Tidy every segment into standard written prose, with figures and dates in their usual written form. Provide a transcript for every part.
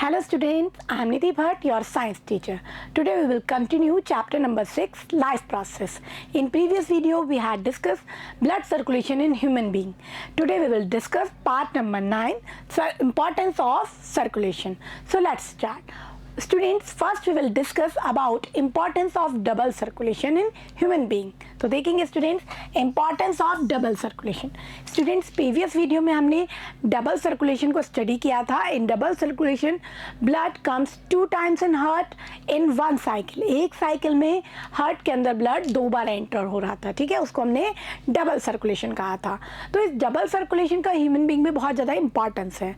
Hello students, I am Nidhi Bhatt, your science teacher. Today we will continue chapter number 6, life process. In previous video we had discussed blood circulation in human being. Today we will discuss part number 9, importance of circulation. So let's start. Students, first we will discuss about importance of double circulation in human being. तो देखेंगे students importance of double circulation. Students previous video में हमने double circulation को study किया था. In double circulation blood comes 2 times in heart in 1 cycle. एक cycle में heart के अंदर ब्लड 2 बार एंटर हो रहा था. ठीक है, उसको हमने डबल सर्कुलेशन कहा था. तो इस डबल सर्कुलेशन का ह्यूमन बीइंग में बहुत ज़्यादा इंपॉर्टेंस है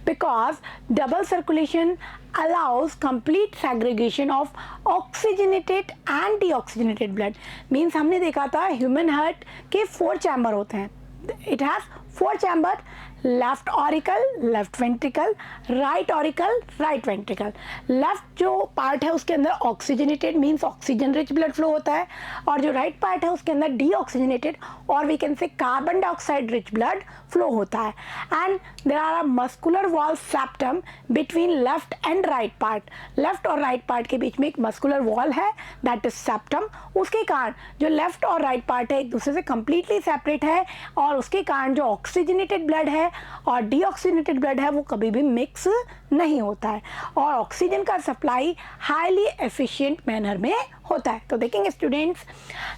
because double circulation allows complete segregation of oxygenated and deoxygenated blood. Means हमने देखा था ह्यूमन हार्ट के 4 चैम्बर होते हैं. It has 4 chamber, left auricle, left ventricle, right auricle, right ventricle. Left जो पार्ट है उसके अंदर oxygenated means oxygen rich blood flow होता है और जो राइट पार्ट है उसके अंदर डीऑक्सीजनेटेड और we can say carbon dioxide rich blood flow होता है. And there are a muscular wall septum between left and right part. Left और राइट पार्ट के बीच में एक मस्कुलर वॉल है दैट इज सेप्टम. उसके कारण जो लेफ्ट और राइट पार्ट है एक दूसरे से कंप्लीटली सेपरेट है और उसके कारण जो ऑक्सीजनेटेड ब्लड है और डीऑक्सीजनेटेड ब्लड है वो कभी भी मिक्स नहीं होता है और ऑक्सीजन का सप्लाई हाईली एफिशिएंट मैनर में होता है. तो देखेंगे students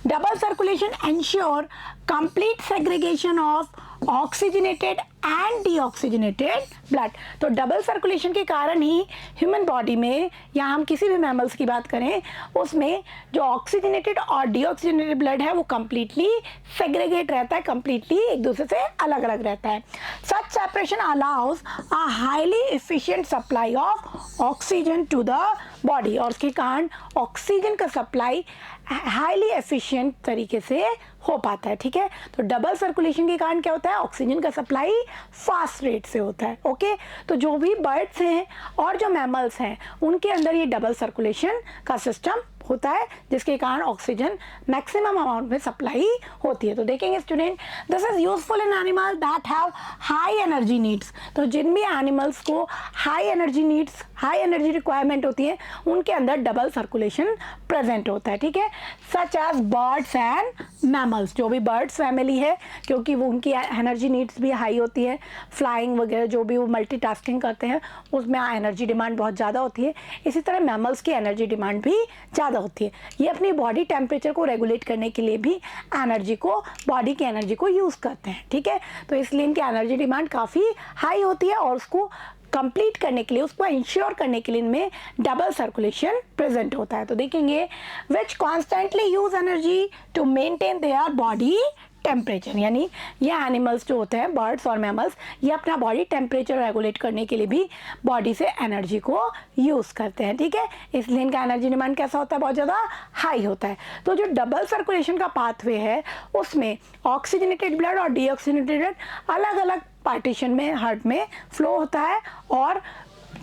double circulation ensure complete segregation of oxygenated and deoxygenated blood. तो डबल सर्कुलेशन के कारण ही ह्यूमन बॉडी में या हम किसी भी मैमल्स की बात करें उसमें जो ऑक्सीजनेटेड और डीऑक्सीजनेटेड ब्लड है वो कंप्लीटली सेग्रीगेट रहता है, कंप्लीटली एक दूसरे से अलग अलग रहता है. Such separation allows a highly efficient supply of oxygen to the body और उसके कारण ऑक्सीजन का सप्लाई हाईली एफिशिएंट तरीके से हो पाता है. ठीक है, तो डबल सर्कुलेशन के कारण क्या होता है, ऑक्सीजन का सप्लाई फास्ट रेट से होता है. ओके, तो जो भी बर्ड्स हैं और जो मैमल्स हैं उनके अंदर ये डबल सर्कुलेशन का सिस्टम होता है जिसके कारण ऑक्सीजन मैक्सिमम अमाउंट में सप्लाई होती है. तो देखेंगे student this is useful in animal that have high energy needs. तो जिन भी एनिमल्स को high energy needs, high energy requirement होती है उनके अंदर डबल सर्कुलेशन प्रेजेंट होता है. ठीक है, such as birds and mammals. जो भी बर्ड्स फैमिली है क्योंकि वो उनकी एनर्जी नीड्स भी हाई होती है, फ्लाइंग वगैरह जो भी वो मल्टीटास्किंग करते हैं उसमें एनर्जी डिमांड बहुत ज़्यादा होती है. इसी तरह मैमल्स की एनर्जी डिमांड भी ज़्यादा होती है. ये अपनी बॉडी टेम्परेचर को रेगुलेट करने के लिए भी एनर्जी को, बॉडी की एनर्जी को यूज़ करते हैं. ठीक है, तो इसलिए इनकी एनर्जी डिमांड काफ़ी हाई होती है और उसको कंप्लीट करने के लिए, उसको इंश्योर करने के लिए इनमें डबल सर्कुलेशन प्रेजेंट होता है. तो देखेंगे which constantly use energy to maintain their body temperature. यानी ये एनिमल्स जो होते हैं बर्ड्स और मैमल्स ये अपना बॉडी टेम्परेचर रेगुलेट करने के लिए भी बॉडी से एनर्जी को यूज़ करते हैं. ठीक है, इसलिए इनका एनर्जी डिमांड कैसा होता है, बहुत ज़्यादा हाई होता है. तो जो डबल सर्कुलेशन का पाथवे है उसमें ऑक्सीजनेटेड ब्लड और डीऑक्सीजनेटेड ब्लड अलग अलग पार्टीशन में हार्ट में फ्लो होता है और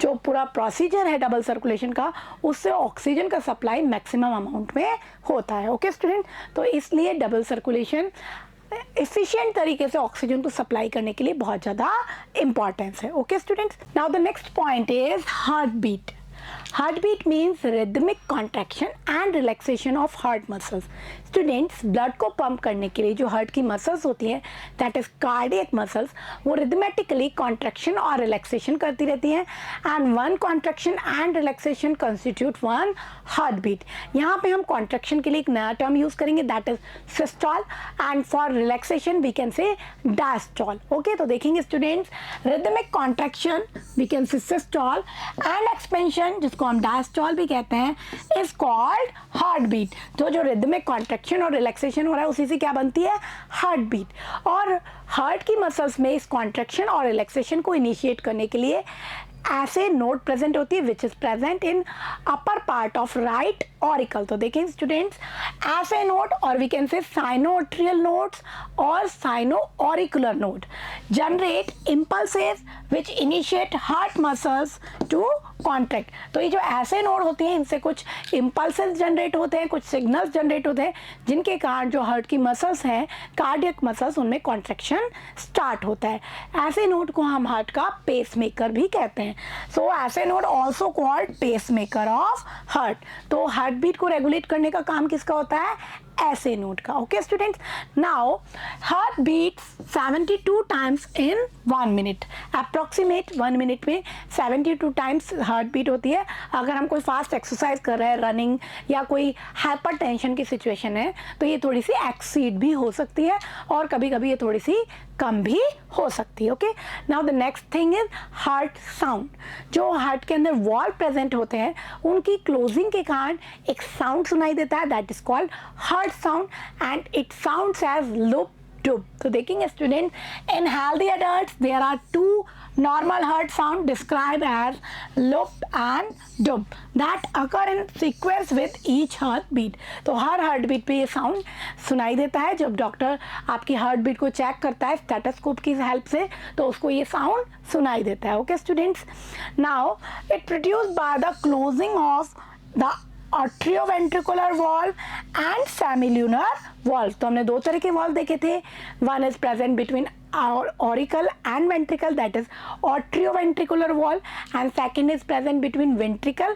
जो पूरा प्रोसीजर है डबल सर्कुलेशन का उससे ऑक्सीजन का सप्लाई मैक्सिमम अमाउंट में होता है. ओके स्टूडेंट, तो इसलिए डबल सर्कुलेशन एफिशिएंट तरीके से ऑक्सीजन को सप्लाई करने के लिए बहुत ज़्यादा इंपॉर्टेंस है. Okay students, now the next point is heart beat. Heartbeat means rhythmic contraction and relaxation of heart muscles. Students blood को पंप करने के लिए जो हार्ट की मसल्स होती हैं दैट इज कार्डियक मसल्स वो रिदमेटिकली कॉन्ट्रैक्शन और रिलैक्सेशन करती रहती हैं and one contraction and relaxation constitute one heart beat. यहाँ पे हम कॉन्ट्रैक्शन के लिए एक नया टर्म यूज करेंगे that is systole and for relaxation we can say diastole. Okay, तो देखेंगे students rhythmic contraction we can say systole and expansion जिसको हम डायस्टोल भी कहते हैं इज कॉल्ड हार्ट बीट. तो जो रिदमिक कॉन्ट्रैक्शन और रिलैक्सेशन हो रहा है उसी से क्या बनती है, हार्ट बीट. और हार्ट की मसल्स में इस कॉन्ट्रैक्शन और रिलैक्सेशन को इनिशिएट करने के लिए ऐसे नोट प्रेजेंट होती है which is present in upper part of right auricle. तो देखें स्टूडेंट्स ऐसे नोट और we can say sinoatrial nodes और sino auricular node generate impulses which initiate heart muscles to contract. तो ये जो ऐसे नोड होती हैं इनसे कुछ इम्पल्सेस जनरेट होते हैं, कुछ सिग्नल्स जनरेट होते हैं, जिनके कारण जो हार्ट की मसल्स हैं, कार्डियक मसल्स, उनमें कॉन्ट्रैक्शन स्टार्ट होता है। ऐसे नोड को हम हार्ट का पेसमेकर भी कहते हैं। So S A node also called pacemaker of heart. तो हार्ट बीट को रेगुलेट करने का काम किसका होता है? ऐसे नोड का। Okay students, now heart beat 72 times in 1 minute. Approximate 1 minute में 72 टाइम्स हार्ट बीट होती है। अगर हम कोई फास्ट एक्सरसाइज कर रहे हैं, रनिंग या कोई हाइपर टेंशन की सिचुएशन है, तो ये थोड़ी सी एक्सीड भी हो सकती है और कभी कभी ये थोड़ी सी कम भी हो सकती है। Okay, now the next thing is heart sound. जो हार्ट के अंदर वॉल प्रेजेंट होते हैं उनकी क्लोजिंग के कारण एक साउंड सुनाई देता है, that is called heart sound and it sounds as loop dub. So taking a student, in healthy adults there are two normal heart sound described as loop and dub that occur in sequence with each heartbeat. तो her heart beat पे ये sound सुनाई देता है. जब doctor आपकी heart beat को check करता है स्टेथोस्कोप की हेल्प से तो उसको ये साउंड सुनाई देता है. Okay students, now it produce by the closing of the atrioventricular valve and semilunar valve. तो हमने दो तरह के valve देखे थे. One is present between auricle and ventricle, that is atrioventricular valve, and second is present between ventricle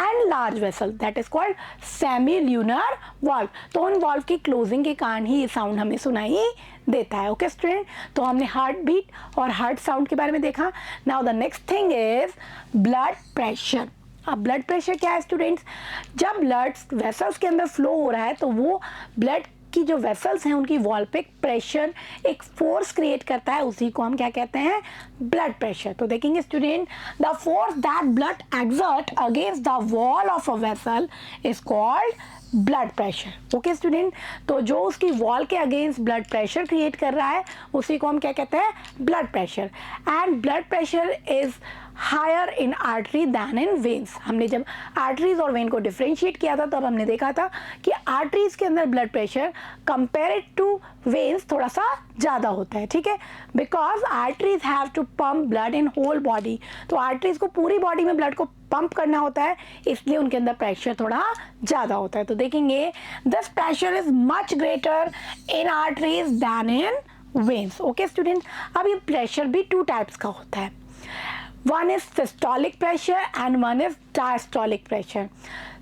and large vessel, that is called semilunar valve. तो उन valve की closing के कारण ही ये sound हमें सुनाई देता है. ओके स्टूडेंट, तो हमने हार्ट बीट और हार्ट साउंड के बारे में देखा. Now the next thing is blood pressure. अब ब्लड प्रेशर क्या है स्टूडेंट्स? जब ब्लड वेसल्स के अंदर फ्लो हो रहा है तो वो ब्लड की जो वेसल्स हैं उनकी वॉल पे प्रेशर, एक फोर्स क्रिएट करता है, उसी को हम क्या कहते हैं? Blood pressure. तो देखेंगे student, the force that blood exert against the wall of a vessel is called blood pressure. Okay student, तो जो उसकी वॉल के अगेंस्ट ब्लड प्रेशर क्रिएट कर रहा है उसी को हम क्या कहते हैं? Blood pressure. And blood pressure is higher in artery than in veins. हमने जब आर्टरीज और वेन को डिफ्रेंशिएट किया था तब हमने देखा था कि आर्टरीज के अंदर blood pressure compared to veins थोड़ा सा ज़्यादा होता है. ठीक है, because arteries have to pump blood in whole body. तो आर्टरीज को पूरी बॉडी में ब्लड को पंप करना होता है, इसलिए उनके अंदर प्रेशर थोड़ा ज़्यादा होता है. तो देखेंगे this pressure is much greater in arteries than in veins. Okay student, अब ये प्रेशर भी 2 टाइप्स का होता है. One is systolic pressure and one is diastolic pressure.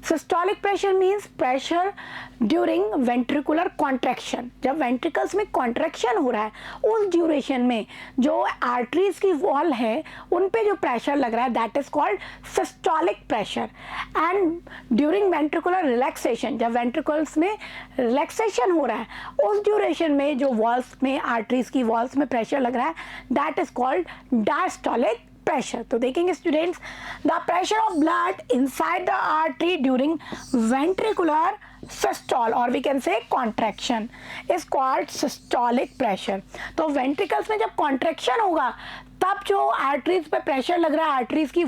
Systolic pressure means pressure during ventricular contraction. जब ventricles में contraction हो रहा है उस ड्यूरेशन में जो arteries की wall है उन पे जो pressure लग रहा है that is called systolic pressure. And during ventricular relaxation, जब ventricles में relaxation हो रहा है उस ड्यूरेशन में जो walls में arteries की walls में pressure लग रहा है that is called diastolic pressure. तो देखेंगे students, the pressure of blood inside the artery during ventricular systole और we can say contraction is called systolic pressure. तो वेंट्रिकल्स में जब कॉन्ट्रैक्शन होगा तब जो आर्टरीज पे प्रेशर लग रहा है, आर्टरीज की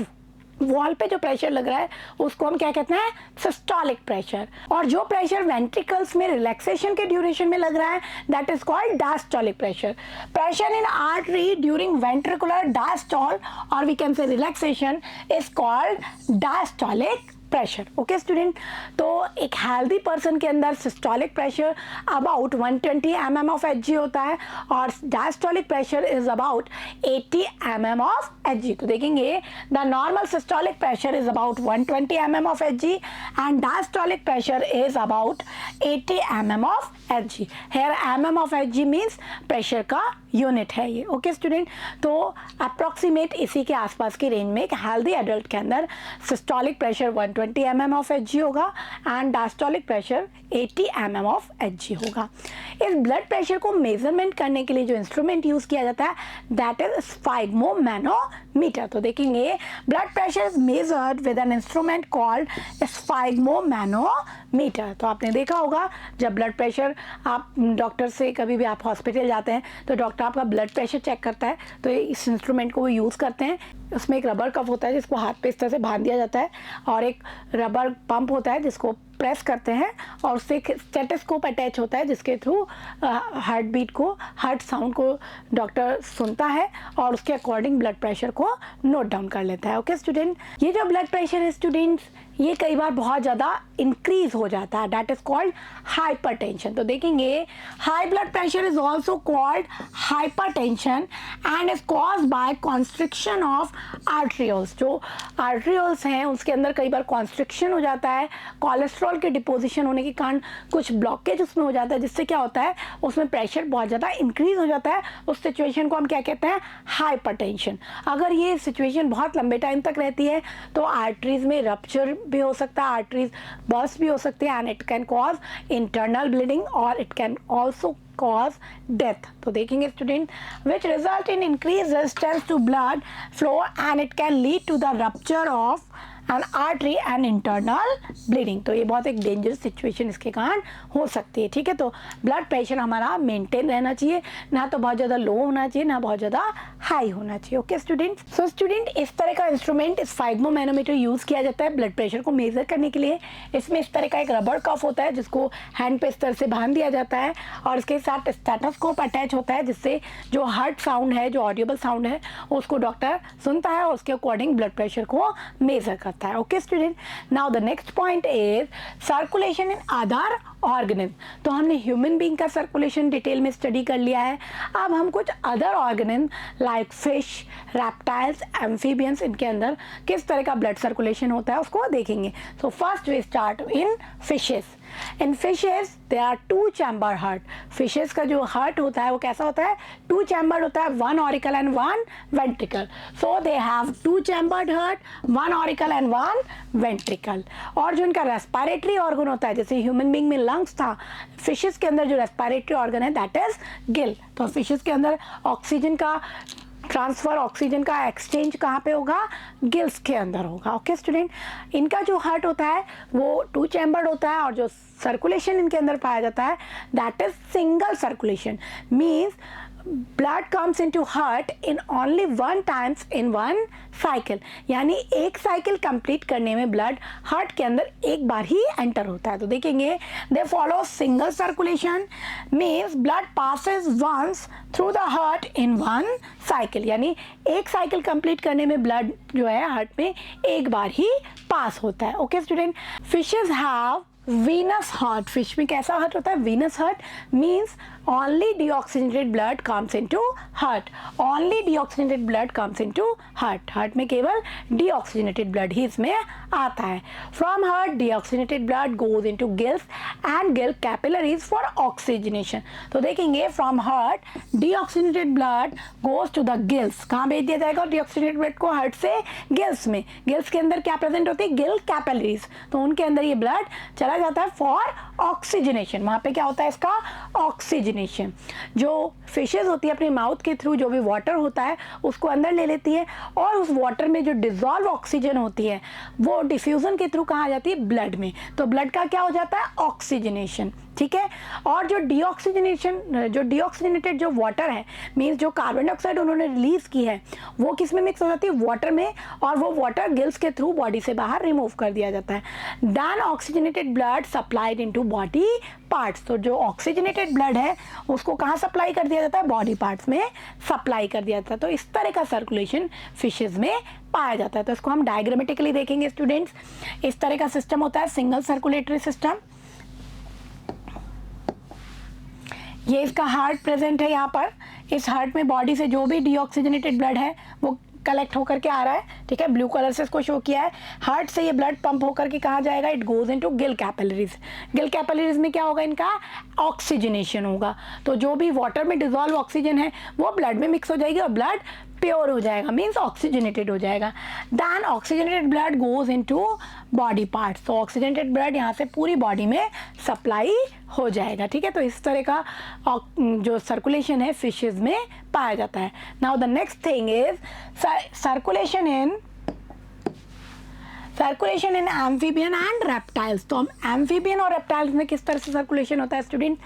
वॉल पे जो प्रेशर लग रहा है उसको हम क्या कहते हैं? Systolic pressure. और जो प्रेशर वेंट्रिकल्स में रिलैक्सेशन के ड्यूरेशन में लग रहा है that is called diastolic pressure. Pressure in artery during ventricular diastole और we can say relaxation is called diastolic pressure. Okay student, तो एक हेल्दी पर्सन के अंदर systolic pressure about 120 mm of Hg होता है और diastolic pressure is about 80 mm of Hg. तो देखेंगे the normal systolic pressure is about 120 mm of Hg and diastolic pressure is about 80 mm of Hg. Here mm of Hg means pressure का unit है ये. Okay student, तो approximate इसी के आसपास की रेंज में एक हेल्दी एडल्ट के अंदर systolic pressure 120 mm of Hg होगा and diastolic pressure 80 mm of Hg होगा. इस ब्लड प्रेशर को मेजरमेंट करने के लिए जो इंस्ट्रूमेंट यूज किया जाता है दैट इज स्फाइग्मोमैनोमीटर. तो देखेंगे blood pressure is measured with an instrument called स्फाइग्मोमैनोमीटर. तो आपने देखा होगा जब ब्लड प्रेशर आप डॉक्टर से कभी भी आप हॉस्पिटल जाते हैं तो डॉक्टर आपका ब्लड प्रेशर चेक करता है तो इस इंस्ट्रूमेंट को वो यूज़ करते हैं. उसमें एक रबर कप होता है जिसको हाथ पे इस तरह से बांध दिया जाता है और एक रबर पंप होता है जिसको प्रेस करते हैं और उससे एक स्टेथोस्कोप अटैच होता है जिसके थ्रू हार्ट बीट को, हार्ट साउंड को डॉक्टर सुनता है और उसके अकॉर्डिंग ब्लड प्रेशर को नोट डाउन कर लेता है। ओके स्टूडेंट, ये जो ब्लड प्रेशर है स्टूडेंट्स, ये कई बार बहुत ज़्यादा इंक्रीज हो जाता है, दैट इज कॉल्ड हाइपरटेंशन। तो देखेंगे high blood pressure is also called hypertension and is caused by constriction of arterioles. जो आर्ट्रियोल्स हैं उसके अंदर कई बार कॉन्स्ट्रिक्शन हो जाता है, कोलेस्ट्रॉल के डिपोजिशन होने के कारण कुछ ब्लॉकेज उसमें हो जाता है, जिससे क्या होता है उसमें प्रेशर बहुत ज़्यादा इंक्रीज हो जाता है। उस सिचुएशन को हम क्या कहते हैं, हाइपरटेंशन। अगर ये सिचुएशन बहुत लंबे टाइम तक रहती है तो आर्टरीज में रप्चर भी हो सकता है, आर्टरीज बर्स्ट भी हो सकती है and it can cause internal bleeding और it can also cause death। तो देखेंगे स्टूडेंट, which result in increased resistance to blood flow and it can lead to the rupture of an artery and internal bleeding। तो ये बहुत एक dangerous situation इसके कारण हो सकती है। ठीक है, तो ब्लड प्रेशर हमारा मेंटेन रहना चाहिए, ना तो बहुत ज़्यादा लो होना चाहिए ना बहुत ज़्यादा हाई होना चाहिए। ओके स्टूडेंट, सो स्टूडेंट इस तरह का इंस्ट्रूमेंट स्फाइग्मोमैनोमीटर यूज़ किया जाता है ब्लड प्रेशर को मेजर करने के लिए। इसमें इस तरह का एक रबर कफ होता है जिसको हैंड पे इस तरह से बांध दिया जाता है और इसके साथ स्टेथोस्कोप अटैच होता है, जिससे जो हार्ट साउंड है, जो ऑडिबल साउंड है, उसको डॉक्टर सुनता है और उसके अकॉर्डिंग ब्लड प्रेशर को मेजर करता है। Okay student, now the next point is circulation in other organism. तो हमने ह्यूमन बीइंग का सर्कुलेशन डिटेल में स्टडी कर लिया है। अब हम कुछ other organism like fish, reptiles, amphibians, इनके अंदर किस तरह का ब्लड सर्कुलेशन होता है उसको देखेंगे। So first we start in fishes. In fishes they are two chamber heart. Fishes का जो हार्ट होता है वो कैसा होता है, टू चैम्बर्ड होता है, one auricle and one ventricle. So they have two chambered heart, one auricle and one ventricle. और जो इनका रेस्पिरेटरी ऑर्गन होता है, जैसे ह्यूमन बीइंग में लंग्स था, फिशेस के अंदर जो रेस्पिरेटरी ऑर्गन है दैट इज गिल। तो फिशेस के अंदर ऑक्सीजन का ट्रांसफर, ऑक्सीजन का एक्सचेंज कहाँ पे होगा, गिल्स के अंदर होगा। ओके स्टूडेंट, इनका जो हार्ट होता है वो टू चैम्बर्ड होता है और जो सर्कुलेशन इनके अंदर पाया जाता है that is single circulation, means blood comes into heart in only one times in one cycle। यानी एक साइकिल कंप्लीट करने में ब्लड हार्ट के अंदर एक बार ही एंटर होता है। तो देखेंगे they follow single circulation, means blood passes once through the heart in one cycle. यानी एक साइकिल कंप्लीट करने में ब्लड जो है हार्ट में एक बार ही पास होता है। Okay student, fishes have venous heart. Fish में कैसा हार्ट होता है, venous heart, means only deoxygenated blood comes into heart, only deoxygenated blood comes into heart। Heart में केवल deoxygenated blood ही इसमें आता है। From heart deoxygenated blood goes into gills and gill capillaries for oxygenation। तो देखेंगे from heart deoxygenated blood goes to the gills। कहाँ भेज दिया जाएगा deoxygenated blood को, हार्ट से गिल्स में। गिल्स के अंदर क्या प्रेजेंट होती है, गिल कैपिलरीज। तो उनके अंदर ये ब्लड चला जाता है फॉर ऑक्सीजनेशन। वहाँ पे क्या होता है इसका, ऑक्सीजनेशन। जो फिशेज होती है अपने माउथ के थ्रू जो भी वाटर होता है उसको अंदर ले लेती है और उस वाटर में जो डिजॉल्व ऑक्सीजन होती है वो डिफ्यूजन के थ्रू कहाँ आ जाती है, ब्लड में। तो ब्लड का क्या हो जाता है, ऑक्सीजनेशन। ठीक है, और जो डीऑक्सीजनेटेड जो वाटर है, मीन्स जो कार्बन डाइऑक्साइड उन्होंने रिलीज की है वो किस में मिक्स हो जाती है, वाटर में, और वो वाटर गिल्स के थ्रू बॉडी से बाहर रिमूव कर दिया जाता है। Then oxygenated blood supplied into body parts. तो जो ऑक्सीजनेटेड ब्लड है उसको कहाँ सप्लाई कर दिया जाता है, बॉडी पार्ट्स में सप्लाई कर दिया जाता है। तो इस तरह का सर्कुलेशन फिशेज में पाया जाता है। तो इसको हम डायग्रामेटिकली देखेंगे स्टूडेंट्स। इस तरह का सिस्टम होता है सिंगल सर्कुलेटरी सिस्टम। ये इसका हार्ट प्रेजेंट है यहाँ पर। इस हार्ट में बॉडी से जो भी डीऑक्सीजनेटेड ब्लड है वो कलेक्ट होकर के आ रहा है। ठीक है, ब्लू कलर से इसको शो किया है। हार्ट से ये ब्लड पंप होकर के कहाँ जाएगा, it goes into Gill capillaries. Gill capillaries में क्या होगा, इनका ऑक्सीजनेशन होगा। तो जो भी वाटर में डिजॉल्व ऑक्सीजन है वो ब्लड में मिक्स हो जाएगी और ब्लड प्योर हो जाएगा, मीन्स ऑक्सीजनेटेड हो जाएगा। Then oxygenated blood goes into body parts. तो ऑक्सीजनेटेड ब्लड यहाँ से पूरी बॉडी में सप्लाई हो जाएगा। ठीक है, तो इस तरह का जो सर्कुलेशन है फिशेज में पाया जाता है। Now the next thing is circulation in amphibian and reptiles. तो हम एम्फीबियन और रेप्टाइल्स में किस तरह से सर्कुलेशन होता है student,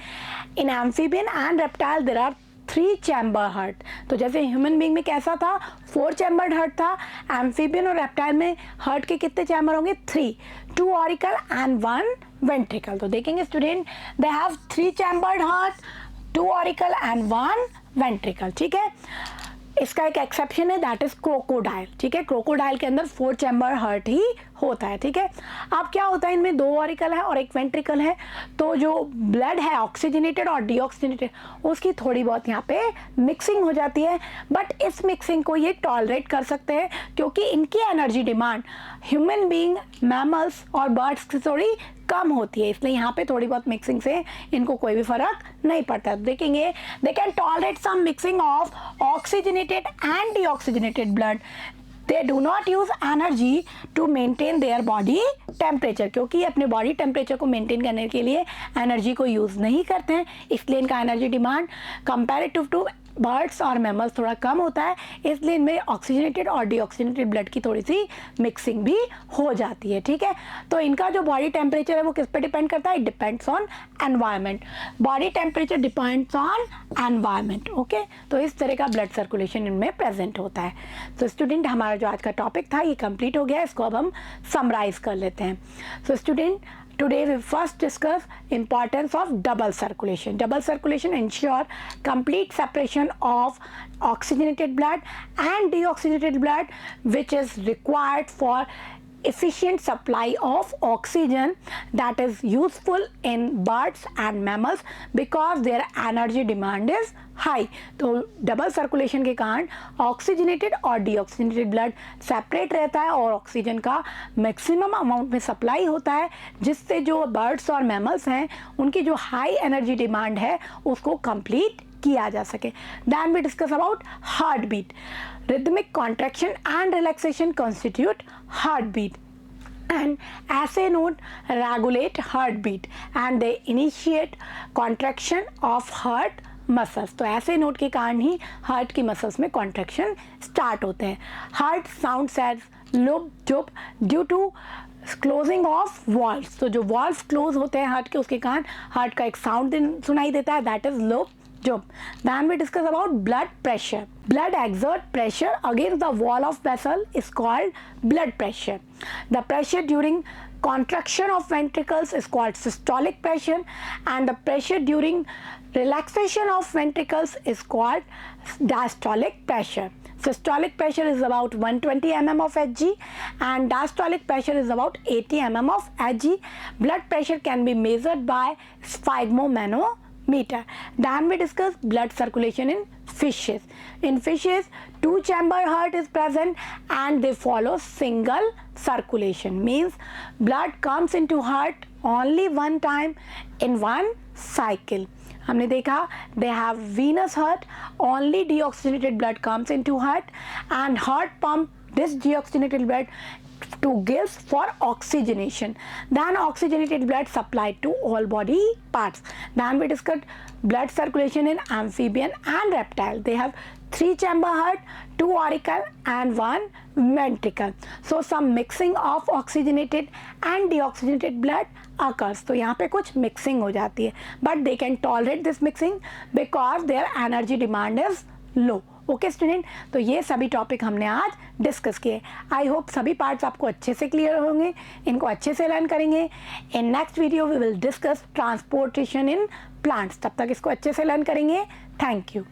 in amphibian and reptile there are 3 chamber heart. तो जैसे ह्यूमन बीइंग में कैसा था, 4 चैम्बर्ड हार्ट था, एम्फीबियन और रेप्टाइल में हार्ट के कितने चैम्बर होंगे, 3, 2 ऑरिकल एंड 1 वेंट्रिकल। तो देखेंगे student, they have 3 chambered heart, 2 auricle and 1 ventricle. ठीक है, इसका एक एक्सेप्शन है, दैट इज क्रोकोडाइल। ठीक है, क्रोकोडाइल के अंदर 4 चैम्बर हार्ट ही होता है। ठीक है, अब क्या होता है, इनमें 2 ऑरिकल है और 1 वेंट्रिकल है, तो जो ब्लड है ऑक्सीजनेटेड और डीऑक्सीजनेटेड उसकी थोड़ी बहुत यहाँ पे मिक्सिंग हो जाती है, बट इस मिक्सिंग को ये टॉलरेट कर सकते हैं क्योंकि इनकी energy demand human being, mammals और बर्ड्स की थोड़ी कम होती है, इसलिए यहाँ पे थोड़ी बहुत मिक्सिंग से इनको कोई भी फर्क नहीं पड़ता। देखेंगे, they can tolerate some mixing of oxygenated and deoxygenated blood. They do not use energy to maintain their body temperature, क्योंकि अपने बॉडी टेम्परेचर को मेंटेन करने के लिए एनर्जी को यूज़ नहीं करते हैं, इसलिए इनका energy demand comparative to birds और मैमल्स थोड़ा कम होता है, इसलिए इनमें ऑक्सीजनेटेड और डीऑक्सीजनेटेड ब्लड की थोड़ी सी मिक्सिंग भी हो जाती है। ठीक है, तो इनका जो बॉडी टेम्परेचर है वो किस पे डिपेंड करता है, it depends on environment. Body temperature depends on environment. Okay, तो इस तरह का ब्लड सर्कुलेशन इनमें प्रेजेंट होता है। तो स्टूडेंट, हमारा जो आज का टॉपिक था ये कंप्लीट हो गया, इसको अब हम समराइज कर लेते हैं। So student, today we first discuss importance of double circulation. Double circulation ensure complete separation of oxygenated blood and deoxygenated blood, which is required for efficient supply of oxygen that is useful in birds and mammals because their energy demand is high. तो double circulation के कारण oxygenated और deoxygenated blood separate रहता है और oxygen का maximum amount में supply होता है, जिससे जो बर्ड्स और मैमल्स हैं उनकी जो हाई एनर्जी डिमांड है उसको कंप्लीट किया जा सके। Then we discuss about heartbeat. Rhythmic contraction and relaxation constitute heartbeat. And assay node regulate heartbeat and they initiate contraction of heart muscles. तो ऐसे नोट के कारण ही हार्ट की मसल्स में कॉन्ट्रैक्शन स्टार्ट होते हैं। Heart sounds as lub dub due to closing of valves. तो जो वॉल्व्स क्लोज होते हैं हार्ट के, उसके कारण हार्ट का एक साउंड सुनाई देता है, that is lub dub. Then we discuss about blood pressure. Blood exert pressure against the wall of vessel is called blood pressure. The pressure during contraction of ventricles is called systolic pressure, and the pressure during relaxation of ventricles is called diastolic pressure. Systolic pressure is about 120 mm of Hg and diastolic pressure is about 80 mm of Hg. Blood pressure can be measured by sphygmomanometer. Then we discuss blood circulation in fishes. In fishes, 2 chamber heart is present and they follow single circulation, means blood comes into heart only one time in one cycle. हमने देखा they have venous heart, only deoxygenated blood comes into heart and heart pump this deoxygenated blood to gills for oxygenation. Then oxygenated blood supplied to all body parts. Then we discussed blood circulation in amphibian and reptile. They have 3 chamber heart, 2 auricle and 1 ventricle. So some mixing of oxygenated and deoxygenated blood occurs. तो यहाँ पे कुछ mixing हो जाती है, but they can tolerate this mixing because their energy demand is low. Okay student, तो ये सभी टॉपिक हमने आज डिस्कस किए। आई होप सभी पार्ट्स आपको अच्छे से क्लियर होंगे, इनको अच्छे से लर्न करेंगे। In next video we will discuss transportation in plants. तब तक इसको अच्छे से लर्न करेंगे। Thank you.